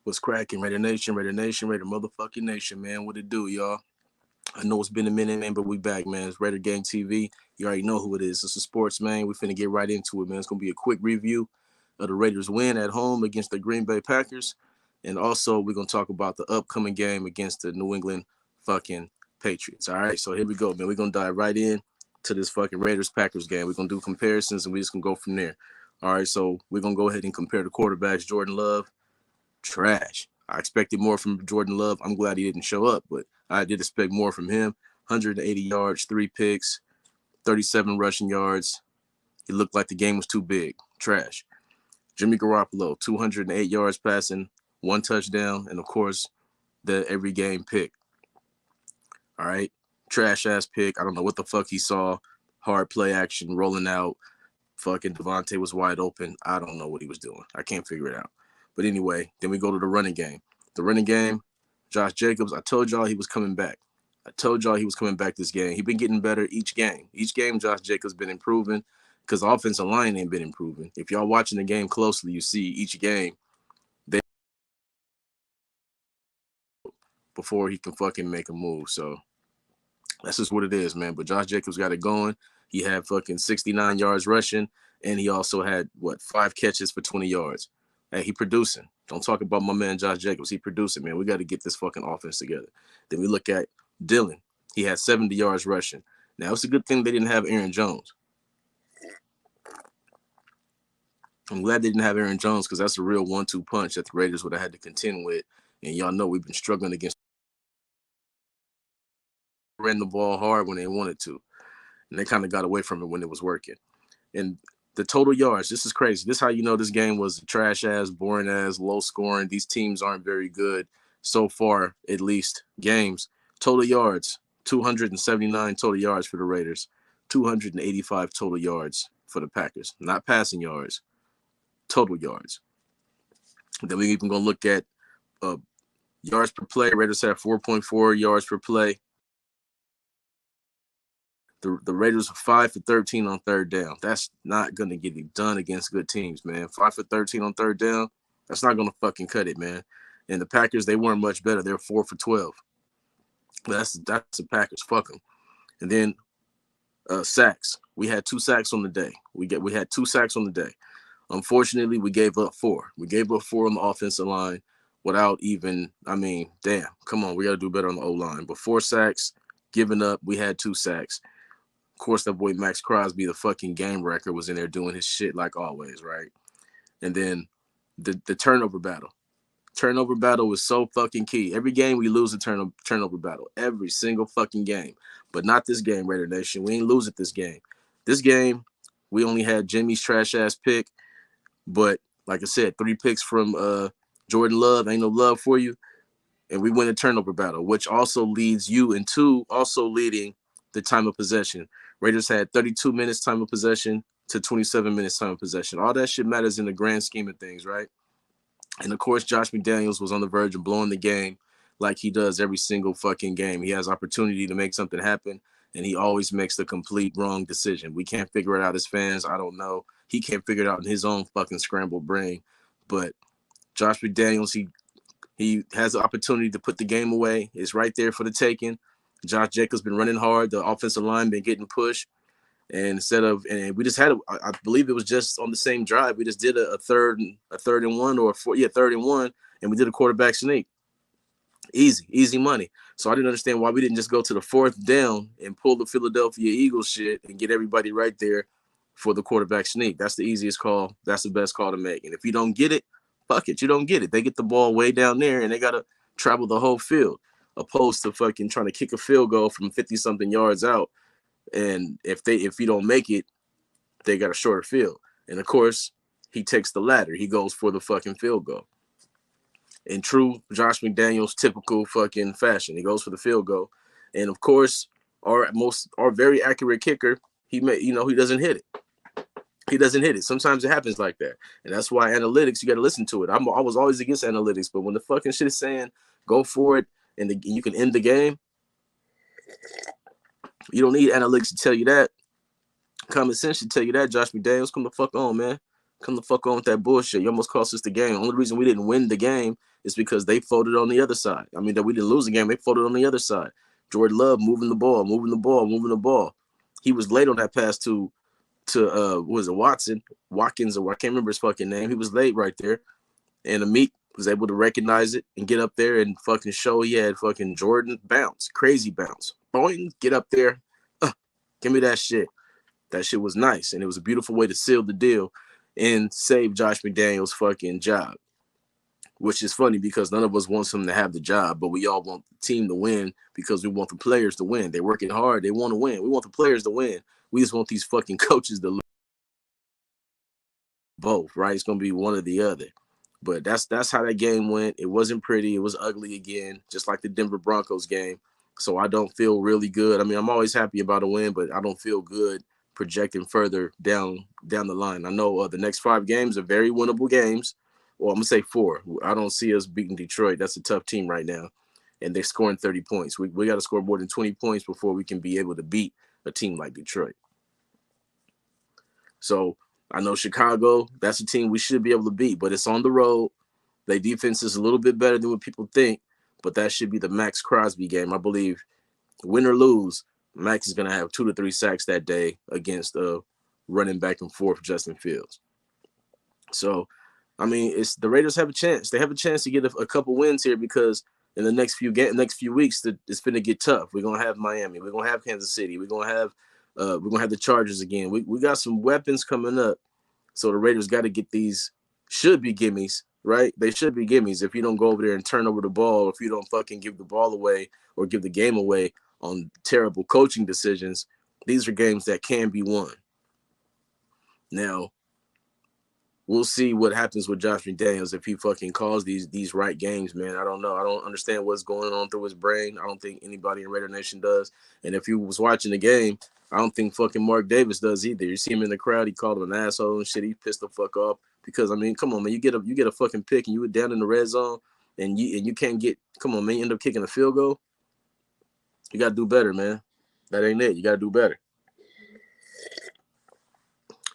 What's cracking? Raider Nation, Raider Nation, Raider motherfucking Nation, man. What it do, y'all? I know it's been a minute, man, but we back, man. It's Raider Gang TV. You already know who it is. It's the sports, man. We finna get right into it, man. It's gonna be a quick review of the Raiders' win at home against the Green Bay Packers. And also, we're gonna talk about the upcoming game against the New England fucking Patriots. All right, so here we go, man. We're gonna dive right in to this fucking Raiders Packers game. We're gonna do comparisons and we just gonna go from there. All right, so we're gonna go ahead and compare the quarterbacks. Jordan Love, trash. I expected more from Jordan Love. I'm glad he didn't show up, but I did expect more from him. 180 yards, 3 picks, 37 rushing yards. It looked like the game was too big. Trash. Jimmy Garoppolo, 208 yards passing, 1 touchdown, and of course, the every game pick. All right. Trash ass pick. I don't know what the fuck he saw. Hard play action, rolling out. Fucking Devontae was wide open. I don't know what he was doing. I can't figure it out. But anyway, then we go to the running game. The running game, Josh Jacobs, I told y'all he was coming back. I told y'all he was coming back this game. He's been getting better each game. Each game, Josh Jacobs been improving because the offensive line ain't been improving. If y'all watching the game closely, you see each game they before he can fucking make a move. So that's just what it is, man. But Josh Jacobs got it going. He had fucking 69 yards rushing, and he also had, 5 catches for 20 yards. Hey, he producing. Don't talk about my man Josh Jacobs. He producing, man. We got to get this fucking offense together. Then we look at Dylan. He had 70 yards rushing. Now, it's a good thing they didn't have Aaron Jones. I'm glad they didn't have Aaron Jones because that's a real 1-2 punch that the Raiders would have had to contend with. And y'all know we've been struggling against ran the ball hard when they wanted to. And they kind of got away from it when it was working. And the total yards, this is crazy. This is how you know this game was trash ass, boring ass, low scoring. These teams aren't very good so far, at least games. Total yards, 279 total yards for the Raiders, 285 total yards for the Packers. Not passing yards, total yards. Then we even gonna look at uh, yards per play. Raiders have 4.4 yards per play. The Raiders are 5 for 13 on third down. That's not gonna get it done against good teams, man. 5 for 13 on third down. That's not gonna fucking cut it, man. And the Packers, they weren't much better. They're 4 for 12. That's the Packers. Fuck them. And then sacks. We had 2 sacks on the day. We had 2 sacks on the day. Unfortunately, we gave up 4. We gave up 4 on the offensive line without even. I mean, damn. Come on, we got to do better on the O line. But 4 sacks, giving up. We had 2 sacks. Of course, that boy Max Crosby, the fucking game wrecker, was in there doing his shit like always, right? And then the turnover battle. Turnover battle was so fucking key. Every game we lose a turnover battle. Every single fucking game. But not this game, Raider Nation. We ain't lose it this game. This game, we only had Jimmy's trash ass pick. But like I said, 3 picks from Jordan Love. Ain't no love for you. And we win a turnover battle, which also leads you into also leading the time of possession. Raiders had 32 minutes time of possession to 27 minutes time of possession. All that shit matters in the grand scheme of things, right? And of course, Josh McDaniels was on the verge of blowing the game like he does every single fucking game. He has opportunity to make something happen, and he always makes the complete wrong decision. We can't figure it out as fans. I don't know. He can't figure it out in his own fucking scrambled brain. But Josh McDaniels, he has the opportunity to put the game away. It's right there for the taking. Josh Jacobs been running hard. The offensive line been getting pushed. And instead of, and we just had, I believe it was just on the same drive. We just did a third and one or third and one, and we did a quarterback sneak. Easy money. So I didn't understand why we didn't just go to the 4th down and pull the Philadelphia Eagles shit and get everybody right there for the quarterback sneak. That's the easiest call. That's the best call to make. And if you don't get it, fuck it. You don't get it. They get the ball way down there and they got to travel the whole field opposed to fucking trying to kick a field goal from 50 something yards out. And if you don't make it, they got a shorter field. And of course, he takes the latter. He goes for the fucking field goal. In true Josh McDaniels typical fucking fashion, he goes for the field goal. And of course, our very accurate kicker, he doesn't hit it. He doesn't hit it. Sometimes it happens like that. And that's why analytics, you got to listen to it. I was always against analytics, but when the fucking shit is saying go for it and you can end the game, you don't need analytics to tell you that. Common sense should tell you that. Josh McDaniels, come the fuck on, man. Come the fuck on with that bullshit. You almost cost us the game. The only reason we didn't win the game is because they folded on the other side. I mean, that we didn't lose the game. They folded on the other side. Jordan Love moving the ball, moving the ball, moving the ball. He was late on that pass to what was it, Watkins, or I can't remember his fucking name. He was late right there. And Amit was able to recognize it and get up there and fucking show he had fucking Jordan bounce. Crazy bounce. Boing, get up there. Give me that shit. That shit was nice. And it was a beautiful way to seal the deal and save Josh McDaniels' fucking job. Which is funny because none of us wants him to have the job, but we all want the team to win because we want the players to win. They're working hard. They want to win. We want the players to win. We just want these fucking coaches to lose. Both, right? It's going to be one or the other. But that's how that game went. It wasn't pretty. It was ugly again, just like the Denver Broncos game. So I don't feel really good. I mean, I'm always happy about a win, but I don't feel good projecting further down the line. I know the next 5 games are very winnable games. Well, I'm going to say 4. I don't see us beating Detroit. That's a tough team right now. And they're scoring 30 points. We got to score more than 20 points before we can be able to beat a team like Detroit. So I know Chicago, that's a team we should be able to beat, but it's on the road. Their defense is a little bit better than what people think, but that should be the Max Crosby game. I believe, win or lose, Max is going to have 2 to 3 sacks that day against running back and forth Justin Fields. So, I mean, it's the Raiders have a chance. They have a chance to get a couple wins here because in the next few weeks, it's going to get tough. We're going to have Miami. We're going to have Kansas City. We're going to have the Chargers again. We got some weapons coming up. So the Raiders got to get these, should be gimmies, right? They should be gimmies if you don't go over there and turn over the ball, if you don't fucking give the ball away or give the game away on terrible coaching decisions. These are games that can be won. Now, we'll see what happens with Josh McDaniels if he fucking calls these right games, man. I don't know. I don't understand what's going on through his brain. I don't think anybody in Raider Nation does. And if he was watching the game, I don't think fucking Mark Davis does either. You see him in the crowd, he called him an asshole and shit. He pissed the fuck off because, I mean, come on, man. You get a fucking pick and you were down in the red zone and you can't get, come on, man. You end up kicking a field goal. You got to do better, man. That ain't it. You got to do better.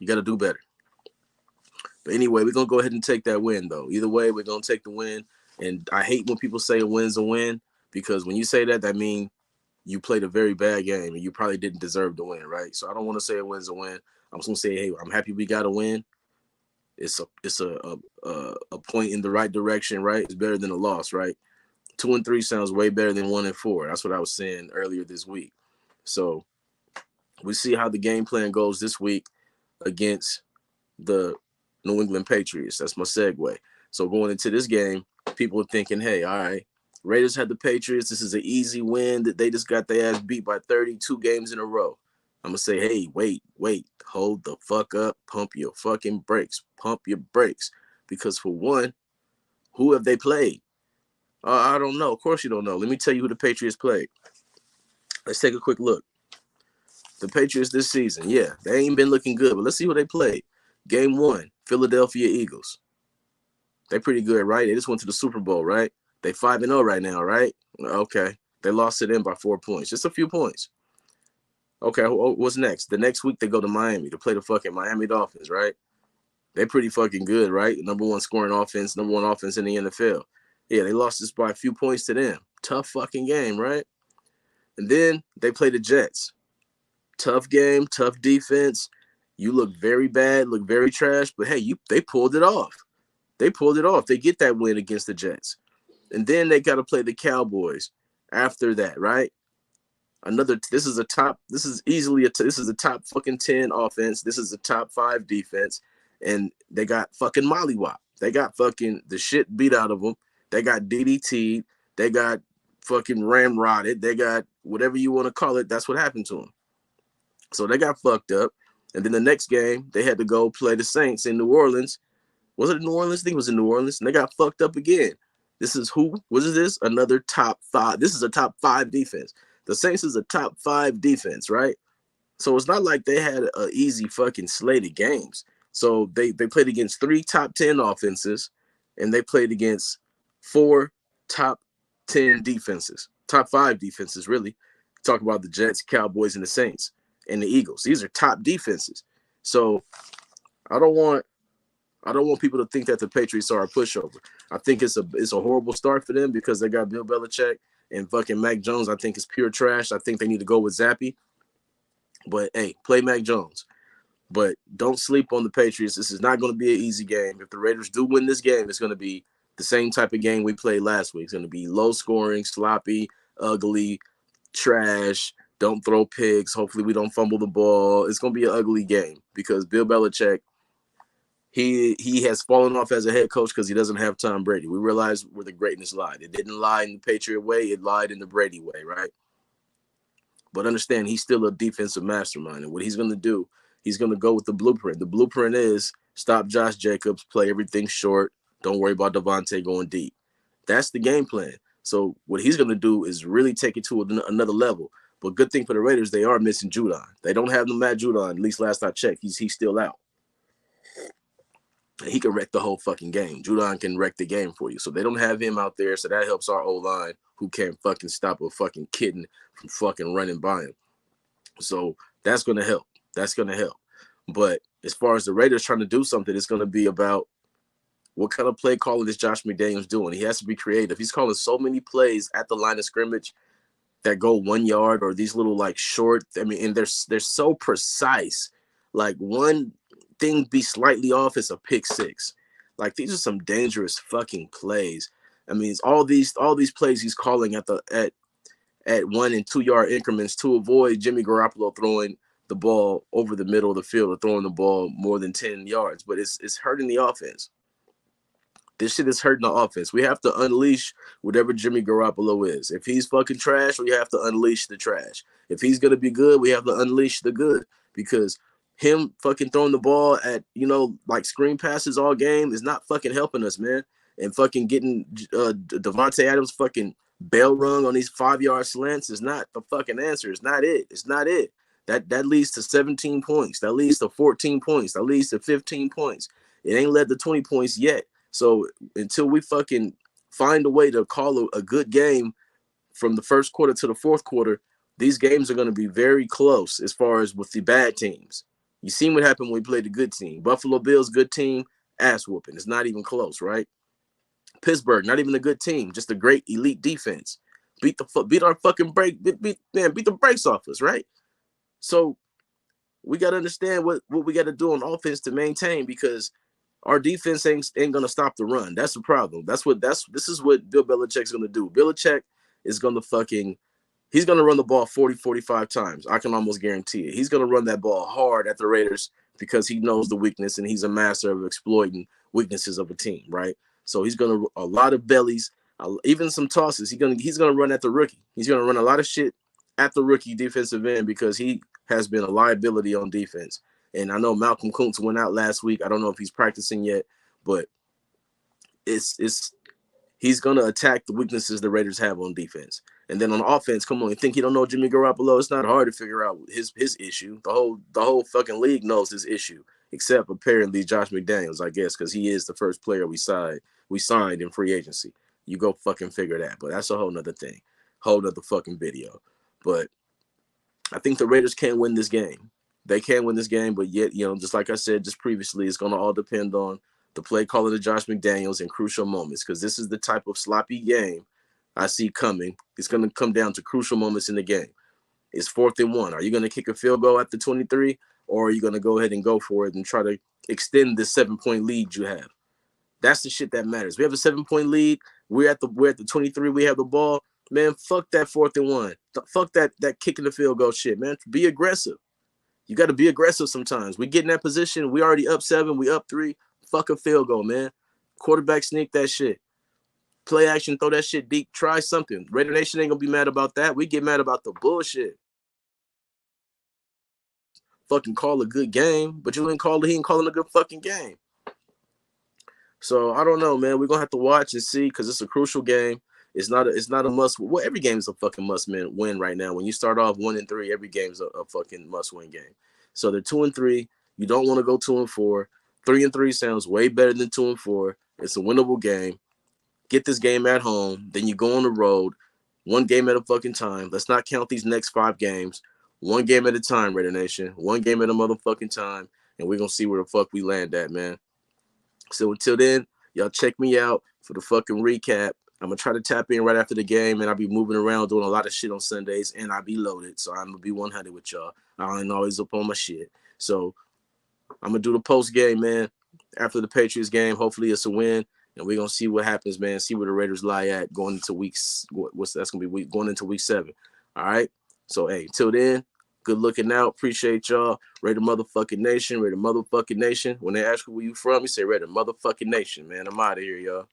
You got to do better. But anyway, we're going to go ahead and take that win, though. Either way, we're going to take the win. And I hate when people say a win's a win because when you say that, that means you played a very bad game and you probably didn't deserve to win, right? So I don't want to say a win's a win. I'm just going to say, hey, I'm happy we got a win. It's a point in the right direction, right? It's better than a loss, right? 2-3 sounds way better than 1-4. That's what I was saying earlier this week. So we see how the game plan goes this week against the New England Patriots. That's my segue. So going into this game, people are thinking, hey, all right, Raiders had the Patriots. This is an easy win that they just got their ass beat by 32 games in a row. I'm going to say, hey, wait, hold the fuck up. Pump your fucking brakes. Pump your brakes. Because for one, who have they played? I don't know. Of course you don't know. Let me tell you who the Patriots played. Let's take a quick look. The Patriots this season, yeah, they ain't been looking good, but let's see who they played. Game 1, Philadelphia Eagles. They're pretty good, right? They just went to the Super Bowl, right? They 5-0 right now, right? Okay. They lost to them by 4 points. Just a few points. Okay, what's next? The next week they go to Miami to play the fucking Miami Dolphins, right? They're pretty fucking good, right? Number 1 scoring offense, number 1 offense in the NFL. Yeah, they lost just by a few points to them. Tough fucking game, right? And then they play the Jets. Tough game, tough defense. You look very bad, look very trash, but hey, they pulled it off. They pulled it off. They get that win against the Jets. And then they got to play the Cowboys after that, right? This is a top fucking 10 offense. This is a top 5 defense. And they got fucking mollywop. They got fucking the shit beat out of them. They got DDT'd. They got fucking ramrodded. They got whatever you want to call it. That's what happened to them. So they got fucked up. And then the next game, they had to go play the Saints in New Orleans. Was it New Orleans? I think it was in New Orleans. And they got fucked up again. This is who? What is this? Another top 5. This is a top 5 defense. The Saints is a top 5 defense, right? So it's not like they had an easy fucking slate of games. So they played against 3 top 10 offenses, and they played against 4 top 10 defenses. Top 5 defenses, really. Talk about the Jets, Cowboys, and the Saints, and the Eagles. These are top defenses. So I don't want I don't want people to think that the Patriots are a pushover. I think it's a horrible start for them because they got Bill Belichick and fucking Mac Jones. I think it's pure trash. I think they need to go with Zappy. But hey, play Mac Jones. But don't sleep on the Patriots. This is not going to be an easy game. If the Raiders do win this game, it's going to be the same type of game we played last week. It's going to be low scoring, sloppy, ugly, trash. Don't throw picks. Hopefully we don't fumble the ball. It's going to be an ugly game because Bill Belichick, he has fallen off as a head coach because he doesn't have Tom Brady. We realize where the greatness lied. It didn't lie in the Patriot way. It lied in the Brady way, right? But understand, he's still a defensive mastermind. And what he's going to do, he's going to go with the blueprint. The blueprint is stop Josh Jacobs, play everything short. Don't worry about Devontae going deep. That's the game plan. So what he's going to do is really take it to another level. But good thing for the Raiders, they are missing Judon. They don't have the Matt Judon. At least last I checked, he's still out. He can wreck the whole fucking game. Judon can wreck the game for you. So they don't have him out there. So that helps our O-line, who can't fucking stop a fucking kitten from fucking running by him. So that's going to help. That's going to help. But as far as the Raiders trying to do something, it's going to be about what kind of play calling is Josh McDaniels doing. He has to be creative. He's calling so many plays at the line of scrimmage that go 1 yard or these little like short. I mean, and they're so precise. Like one thing be slightly off, it's a pick six. Like these are some dangerous fucking plays. I mean, it's all these plays he's calling at 1 and 2 yard increments to avoid Jimmy Garoppolo throwing the ball over the middle of the field or throwing the ball more than 10 yards. But it's hurting the offense. This shit is hurting the offense. We have to unleash whatever Jimmy Garoppolo is. If he's fucking trash, we have to unleash the trash. If he's going to be good, we have to unleash the good. Because him fucking throwing the ball at, like screen passes all game is not fucking helping us, man. And fucking getting Devontae Adams fucking bell rung on these 5 yard slants is not the fucking answer. It's not it. It's not it. That leads to 17 points. That leads to 14 points. That leads to 15 points. It ain't led to 20 points yet. So until we fucking find a way to call a good game from the first quarter to the fourth quarter, these games are going to be very close as far as with the bad teams. You seen what happened when we played the good team. Buffalo Bills, good team, ass whooping. It's not even close, right? Pittsburgh, not even a good team, just a great elite defense. Beat our fucking break, beat the brakes off us, right? So we got to understand what we got to do on offense to maintain, because our defense ain't gonna stop the run. That's the problem. This is what Bill Belichick's gonna do. Belichick is gonna he's gonna run the ball 40, 45 times. I can almost guarantee it. He's gonna run that ball hard at the Raiders because he knows the weakness and he's a master of exploiting weaknesses of a team, right? So he's gonna a lot of bellies, even some tosses. He's gonna run at the rookie. He's gonna run a lot of shit at the rookie defensive end because he has been a liability on defense. And I know Malcolm Kuntz went out last week. I don't know if he's practicing yet, but he's going to attack the weaknesses the Raiders have on defense. And then on offense, come on, you think you don't know Jimmy Garoppolo? It's not hard to figure out his issue. The whole fucking league knows his issue, except apparently Josh McDaniels, I guess, because he is the first player we signed in free agency. You go fucking figure that. But that's a whole nother thing, whole nother fucking video. But I think the Raiders can win this game. They can win this game, but yet, just like I said just previously, it's going to all depend on the play calling of Josh McDaniels in crucial moments, because this is the type of sloppy game I see coming. It's going to come down to crucial moments in the game. It's 4th and 1. Are you going to kick a field goal at the 23, or are you going to go ahead and go for it and try to extend this 7-point lead you have? That's the shit that matters. We have a 7-point lead. We're at the 23. We have the ball. Man, fuck that 4th and 1. Fuck that kicking the field goal shit, man. Be aggressive. You got to be aggressive sometimes. We get in that position. We already up 7. We up 3. Fuck a field goal, man. Quarterback sneak that shit. Play action, throw that shit deep. Try something. Raider Nation ain't going to be mad about that. We get mad about the bullshit. Fucking call a good game, but he ain't calling a good fucking game. So I don't know, man. We're going to have to watch and see, because it's a crucial game. It's not a must. Well, every game is a fucking must win right now. When you start off 1-3, every game is a fucking must win game. So they're 2-3. You don't want to go 2-4. 3-3 sounds way better than 2-4. It's a winnable game. Get this game at home. Then you go on the road. One game at a fucking time. Let's not count these next 5 games. One game at a time, Raider Nation. One game at a motherfucking time. And we're going to see where the fuck we land at, man. So until then, y'all check me out for the fucking recap. I'm gonna try to tap in right after the game, and I'll be moving around doing a lot of shit on Sundays, and I'll be loaded. So I'm gonna be 100 with y'all. I ain't always up on my shit. So I'm gonna do the post game, man. After the Patriots game, hopefully it's a win, and we're gonna see what happens, man. See where the Raiders lie at going into weeks. What's that's gonna be going into week 7. All right. So hey, till then, good looking out. Appreciate y'all. Raider motherfucking nation. Raider motherfucking nation. When they ask you where you from, you say Raider motherfucking nation, man. I'm out of here, y'all.